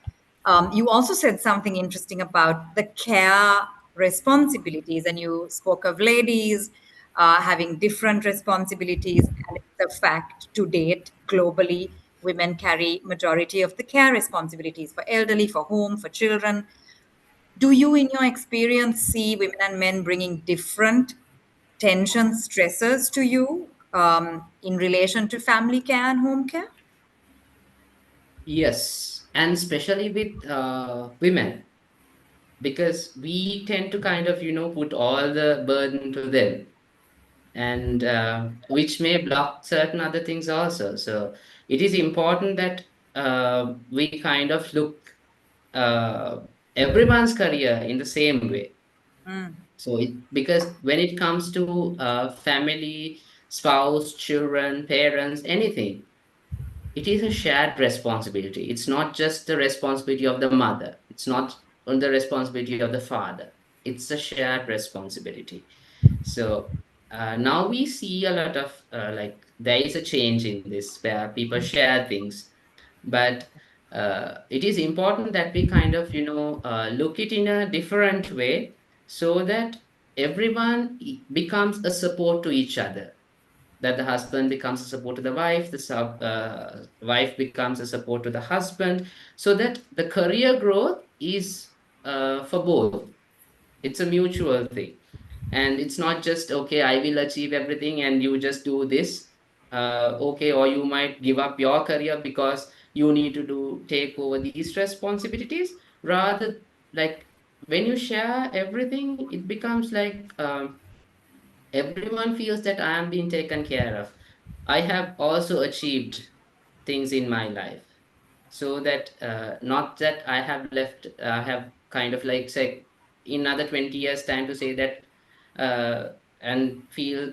[SPEAKER 2] You also said something interesting about the care responsibilities, and you spoke of ladies having different responsibilities. And it's a fact to date, globally, women carry majority of the care responsibilities for elderly, for home, for children. Do you, in your experience, see women and men bringing different tensions, stressors to you in relation to family care and home care?
[SPEAKER 4] Yes, and especially with women, because we tend to kind of, put all the burden to them, and which may block certain other things also. So it is important that we kind of look uh, everyone's career in the same way.
[SPEAKER 2] Mm.
[SPEAKER 4] So because when it comes to family, spouse, children, parents, anything, it is a shared responsibility. It's not just the responsibility of the mother. It's not on the responsibility of the father. It's a shared responsibility. So now we see a lot of like there is a change in this where people share things, but it is important that we kind of look it in a different way, so that everyone becomes a support to each other, that the husband becomes a support to the wife, the wife becomes a support to the husband, so that the career growth is for both. It's a mutual thing. And it's not just, okay, I will achieve everything and you just do this. Okay, or you might give up your career because you need to take over these responsibilities. Rather, like when you share everything, it becomes like everyone feels that I am being taken care of. I have also achieved things in my life, so that not that I have left, I have kind of like say in another 20 years time to say that and feel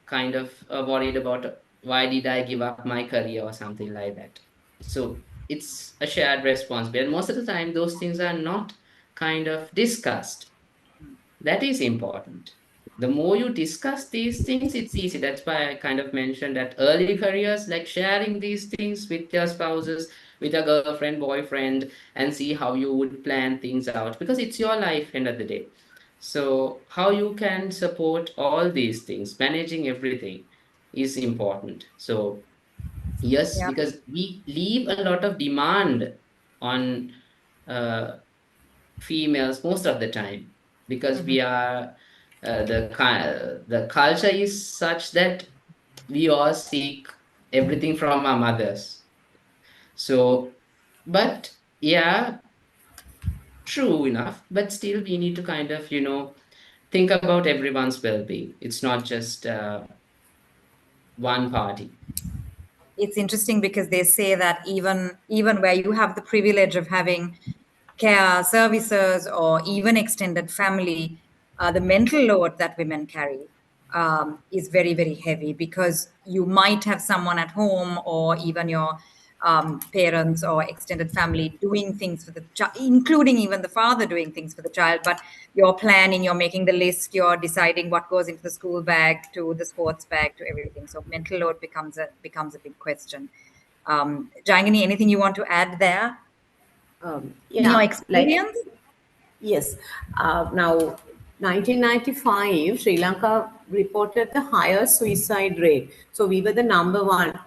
[SPEAKER 4] kind of worried about why did I give up my career or something like that. So it's a shared responsibility. And most of the time, those things are not kind of discussed. That is important. The more you discuss these things, it's easy. That's why I kind of mentioned that early careers, like sharing these things with your spouses, with your girlfriend, boyfriend, and see how you would plan things out, because it's your life end of the day. So how you can support all these things, managing everything is important. So yes,
[SPEAKER 2] Yeah.
[SPEAKER 4] because we leave a lot of demand on uh, females most of the time, because
[SPEAKER 2] Mhm.
[SPEAKER 4] we are the culture is such that we all seek everything from our mothers. So, but yeah, true enough, but still we need to kind of, think about everyone's well-being. It's not just one party.
[SPEAKER 2] It's interesting because they say that even where you have the privilege of having care services or even extended family, the mental load that women carry is very, very heavy, because you might have someone at home or even your parents or extended family doing things for the child, including even the father doing things for the child. But you're planning, you're making the list, you're deciding what goes into the school bag to the sports bag to everything. So mental load becomes a big question. Jangani, anything you want to add there in your
[SPEAKER 3] Yeah, like,
[SPEAKER 2] experience?
[SPEAKER 3] yes. Now, 1995, Sri Lanka reported the highest suicide rate. So we were the number one,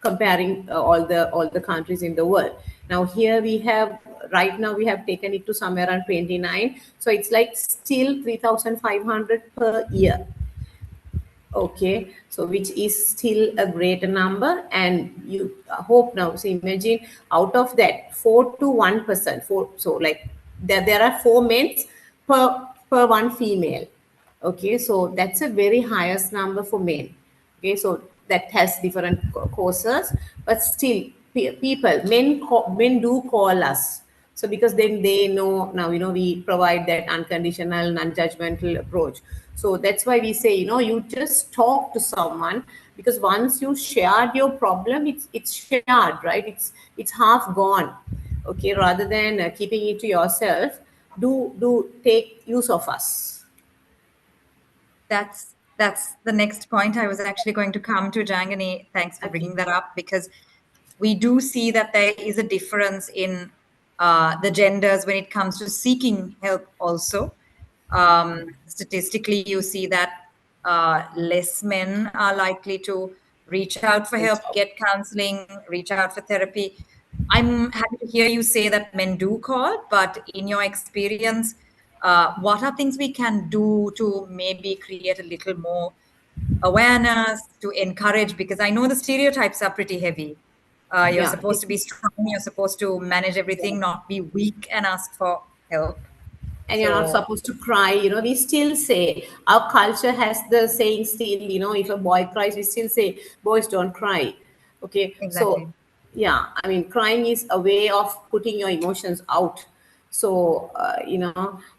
[SPEAKER 3] comparing all the countries in the world. Now here we have, right now we have taken it to somewhere around 29. So it's like still 3,500 per year. Okay, so which is still a greater number, and you hope now. So imagine, out of that, 4 to 1%. So like there are 4 men per one female. Okay, so that's a very highest number for men. Okay, so that has different causes, but still, people, men do call us. So because then they know, now we provide that unconditional, non-judgmental approach. So that's why we say, you just talk to someone, because once you shared your problem, it's shared, right? It's half gone. Okay, rather than keeping it to yourself, do take use of us.
[SPEAKER 2] That's the next point I was actually going to come to, Jangani. Thanks for
[SPEAKER 3] Okay.
[SPEAKER 2] bringing that up, because we do see that there is a difference in the genders when it comes to seeking help also. Statistically, you see that less men are likely to reach out for help, get counseling, reach out for therapy. I'm happy to hear you say that men do call, but in your experience, what are things we can do to maybe create a little more awareness, to encourage? Because I know the stereotypes are pretty heavy. You're
[SPEAKER 3] Yeah.
[SPEAKER 2] supposed to be strong, you're supposed to manage everything, not be weak and ask for help.
[SPEAKER 3] And you're not
[SPEAKER 2] So,
[SPEAKER 3] supposed to cry. We still say, our culture has the saying still, if a boy cries, we still say, boys don't cry. Okay, so
[SPEAKER 2] exactly.
[SPEAKER 3] yeah, I mean, crying is a way of putting your emotions out. So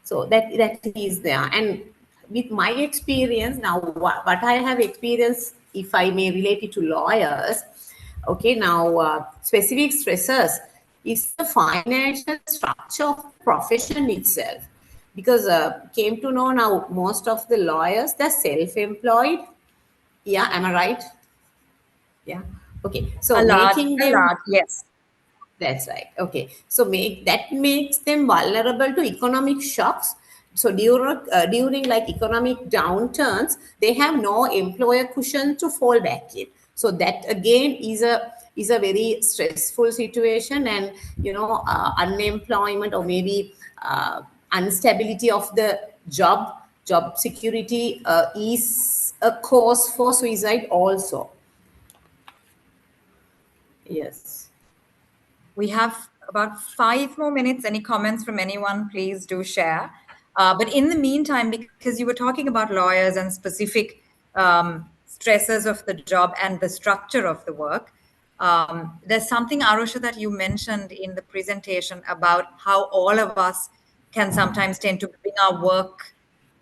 [SPEAKER 3] so that is there. And with my experience now, what I have experienced, if I may relate it to lawyers. Okay, now specific stressors is the financial structure of the profession itself, because came to know now, most of the lawyers, they're self-employed. Yeah, am I right? Yeah. Okay, so making
[SPEAKER 2] A
[SPEAKER 3] them,
[SPEAKER 2] large, yes.
[SPEAKER 3] that's right. Okay. So makes them vulnerable to economic shocks. So during like economic downturns, they have no employer cushion to fall back in. So that again is a very stressful situation, and unemployment, or maybe instability of the job security is a cause for suicide also. Yes.
[SPEAKER 2] We have about 5 more minutes. Any comments from anyone, please do share. But in the meantime, because you were talking about lawyers and specific stresses of the job and the structure of the work, there's something, Arusha, that you mentioned in the presentation about how all of us can sometimes tend to bring our work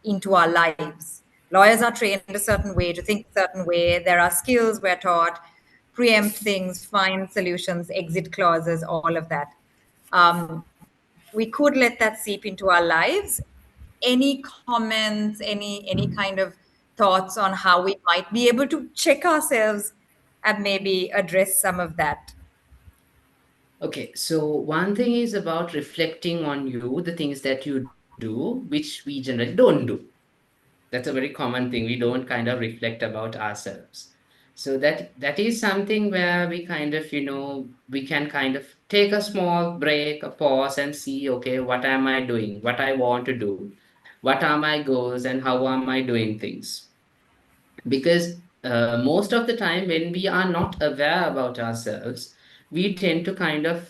[SPEAKER 2] into our lives. Lawyers are trained a certain way, to think a certain way. There are skills we're taught, preempt things, find solutions, exit clauses, all of that. We could let that seep into our lives. Any comments, any kind of thoughts on how we might be able to check ourselves and maybe address some of that?
[SPEAKER 4] Okay, so one thing is about reflecting on you, the things that you do, which we generally don't do. That's a very common thing. We don't kind of reflect about ourselves. So that is something where we kind of, we can kind of take a small break, a pause, and see, okay, what am I doing? What I want to do? What are my goals and how am I doing things? Because most of the time when we are not aware about ourselves, we tend to kind of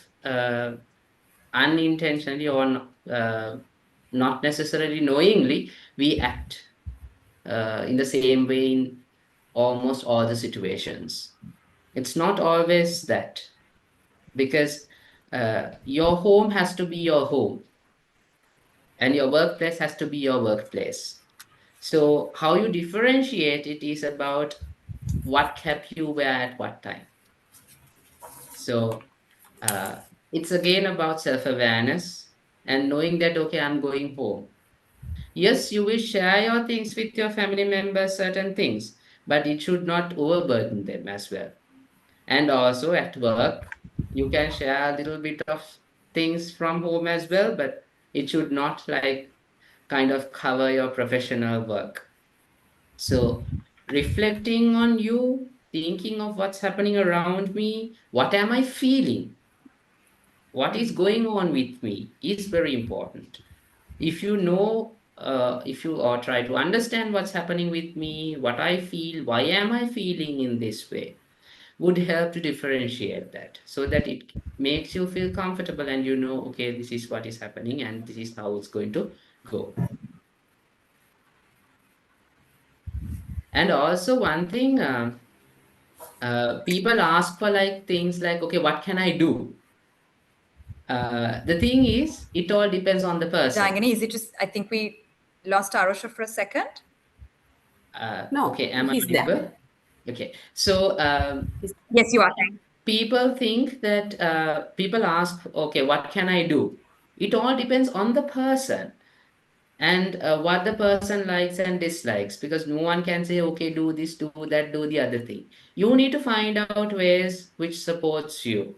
[SPEAKER 4] unintentionally or not necessarily knowingly, we act in the same way in almost all the situations. It's not always that, because your home has to be your home and your workplace has to be your workplace. So how you differentiate it is about what kept you where at what time. So uh, it's again about self-awareness and knowing that, okay, I'm going home. Yes, you will share your things with your family members, certain things, but it should not overburden them as well. And also at work, you can share a little bit of things from home as well, but it should not like kind of cover your professional work. So reflecting on you, thinking of what's happening around me, what am I feeling? What is going on with me is very important. If you know, if you or try to understand what's happening with me, what I feel, why am I feeling in this way, would help to differentiate that so that it makes you feel comfortable and you know, okay, this is what is happening and this is how it's going to go. And also one thing, people ask for like things like, okay, what can I do? The thing is, it all depends on the person.
[SPEAKER 2] Jangani, is it just, I think we lost Arusha for a second.
[SPEAKER 3] No,
[SPEAKER 4] Okay, am I
[SPEAKER 3] he's
[SPEAKER 4] audible?
[SPEAKER 3] there.
[SPEAKER 4] Okay, so
[SPEAKER 2] Yes, you are.
[SPEAKER 4] people think that people ask, okay, what can I do? It all depends on the person and what the person likes and dislikes, because no one can say, okay, do this, do that, do the other thing. You need to find out ways which supports you.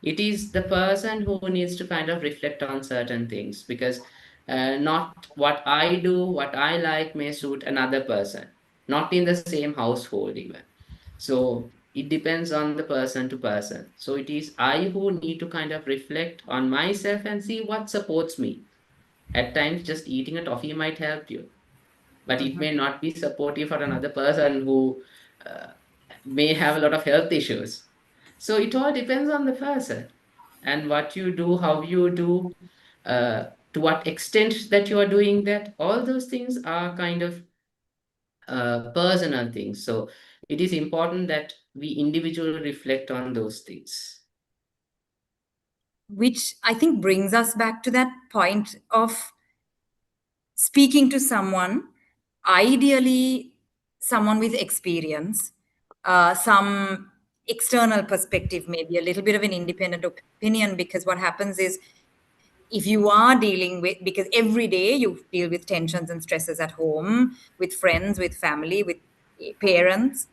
[SPEAKER 4] It is the person who needs to kind of reflect on certain things, because not what I do, what I like may suit another person, not in the same household even. So it depends on the person to person. So it is I who need to kind of reflect on myself and see what supports me. At times, just eating a toffee might help you, but it may not be supportive for another person who uh, may have a lot of health issues. So it all depends on the person and what you do, how you do, to what extent that you are doing that. All those things are kind of personal things. So it is important that we individually reflect on those things.
[SPEAKER 2] Which I think brings us back to that point of speaking to someone, ideally someone with experience, some external perspective, maybe a little bit of an independent opinion, because what happens is if you are dealing with, because every day you deal with tensions and stresses at home, with friends, with family, with parents,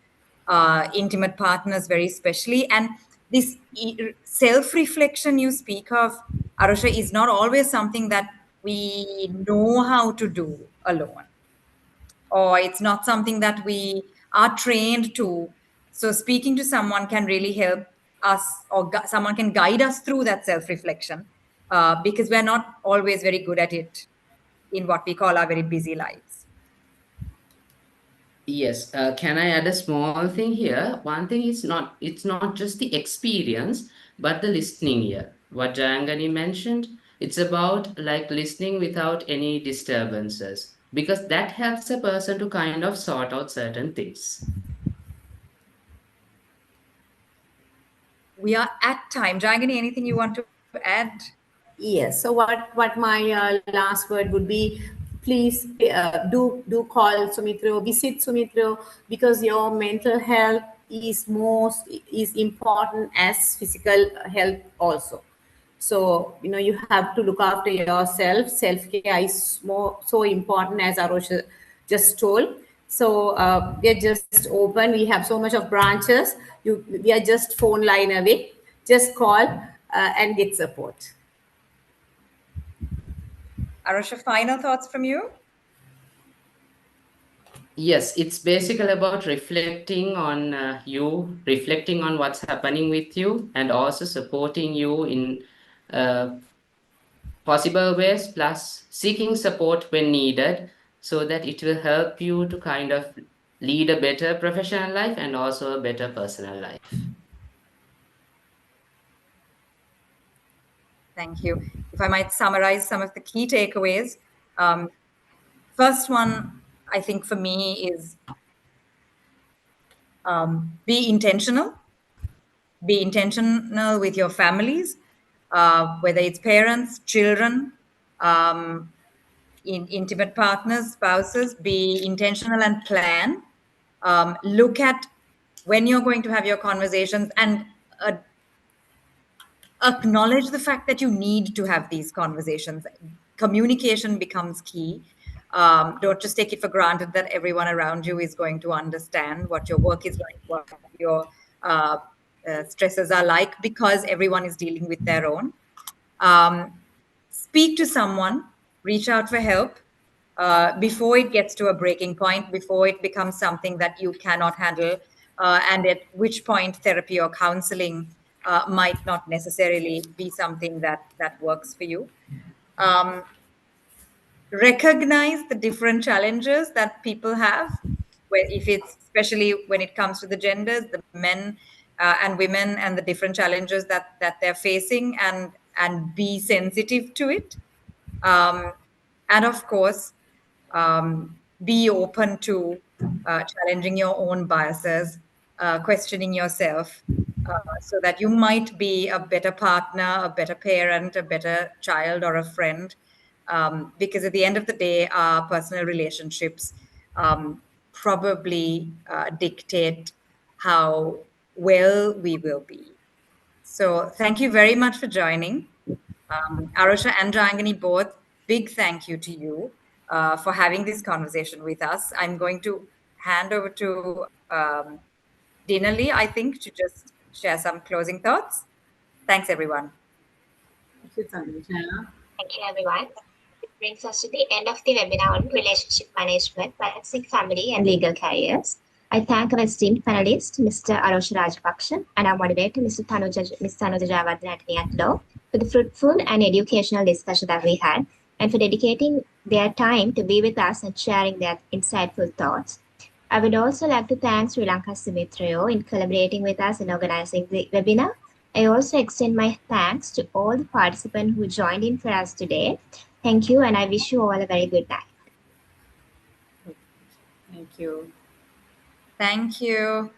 [SPEAKER 2] intimate partners, very especially. And this self reflection you speak of, Arusha, is not always something that we know how to do alone, or it's not something that we are trained to. So, speaking to someone can really help us, or someone can guide us through that self reflection, because we're not always very good at it in what we call our very busy lives.
[SPEAKER 4] Yes, can I add a small thing here? One thing is it's not just the experience, but the listening here. What Jayangani mentioned, it's about like listening without any disturbances, because that helps a person to kind of sort out certain things.
[SPEAKER 2] We are at time. Jangani, anything you want to add?
[SPEAKER 3] Yes. So what my last word would be, please do call Sumithrayo, visit Sumithrayo, because your mental health is important as physical health also. So, you know, you have to look after yourself. Self-care is so important, as Arosha just told. So we are just open. We have so much of branches. We are just phone line away. Just call and get support.
[SPEAKER 2] Arosha, final thoughts from you?
[SPEAKER 4] Yes, it's basically about reflecting on reflecting on what's happening with you, and also supporting you in possible ways, plus seeking support when needed, so that it will help you to kind of lead a better professional life and also a better personal life.
[SPEAKER 2] Thank you. If I might summarize some of the key takeaways, first one, I think for me is be intentional. Be intentional with your families, whether it's parents, children, intimate partners, spouses. Be intentional and plan. Look at when you're going to have your conversations, and acknowledge the fact that you need to have these conversations. Communication becomes key. Don't just take it for granted that everyone around you is going to understand what your work is like, what your stresses are like, because everyone is dealing with their own. Speak to someone, reach out for help before it gets to a breaking point, before it becomes something that you cannot handle, and at which point therapy or counseling might not necessarily be something that works for you. Recognize the different challenges that people have, where if it's especially when it comes to the genders, the men and women, and the different challenges that they're facing, and be sensitive to it. And of course, be open to challenging your own biases, questioning yourself, so that you might be a better partner, a better parent, a better child, or a friend. Because at the end of the day, our personal relationships probably dictate how well we will be. So thank you very much for joining. Arosha and Jangani both, big thank you to you for having this conversation with us. I'm going to hand over to Dinali, I think, to just share some closing thoughts. Thanks, everyone.
[SPEAKER 3] Thank you, Tanuja.
[SPEAKER 1] Thank you, everyone. It brings us to the end of the webinar on relationship management, balancing family and legal careers. I thank our esteemed panelists, Mr. Arosha Rajapaksa, and our moderator, Ms. Tanuja Javardhan at Law, for the fruitful and educational discussion that we had, and for dedicating their time to be with us and sharing their insightful thoughts. I would also like to thank Sri Lanka Sumithrayo in collaborating with us in organizing the webinar. I also extend my thanks to all the participants who joined in for us today. Thank you, and I wish you all a very good night.
[SPEAKER 3] Thank you.
[SPEAKER 2] Thank you.